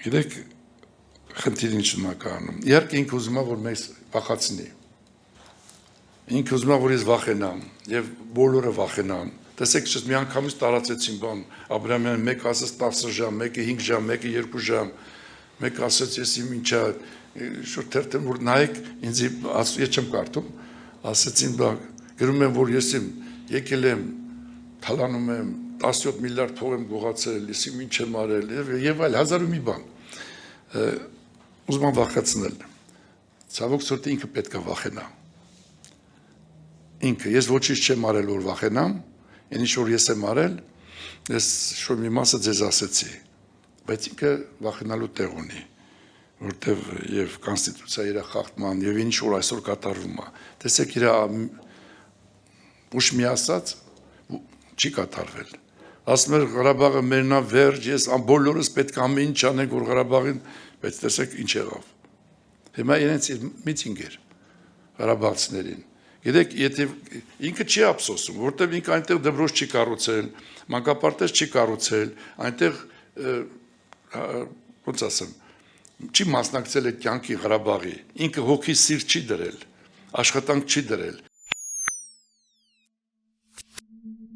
Գիտեք, խնդիրին շնորհակալանում։ Իհարկե ինքը ուզում է, որ մեզ վախացնի։ Ինքը ուզում է, որ ես վախենամ, եւ բոլորը վախենան։ Տեսեք, ես մի անգամից տարածեցին բան, Աբրահամյան մեկ ասաց 10 ժամ, մեկը 5 ժամ, մեկը 2 ժամ, մեկ ասաց ես իմ ինչա շուտ թերթեմ որ նայեք, ինձ ես չեմ կարդում, ասացին բա գրում եմ, որ ես եկել եմ, թալանում եմ 17 միլիարդ փող եմ գողացել, ես իմ ինչ եմ արել եւ այլ հազար ու մի բան։ Ուզում եմ վախեցնել։ Ցավոք սրտի ինքը պետք է վախենա։ Ինքը ես ոչինչ չեմ արել որ վախենամ, այն ինչ որ ես եմ արել, ես շո մի մասը ձեզ ասեցի, բայց ինքը վախենալու տեղ ունի, որտեվ եւ կոնստիտուցիա իր խախտման եւ ինչ որ այսօր կատարվում է։ Տեսեք իր ուշ մի ասած չի կատարվել։ Ասում էր Ղարաբաղը մերն է վերջ, ես բոլորս պետք է ամեն ինչ անենք որ Ղարաբաղին, բայց տեսեք ինչ եղավ։ Հիմա իրենց միտինգ էր Ղարաբաղցիներին։ Գիտեք, եթե ինքը չի ափսոսում, որտեղ ինքը այնտեղ դպրոց չի կառուցել, մանկապարտեզ չի կառուցել, այնտեղ ոնց ասեմ, չի մասնակցել այդ կյանքի Ղարաբաղի։ Ինքը հոգի սիրտ չի դրել, աշխատանք չի դրել,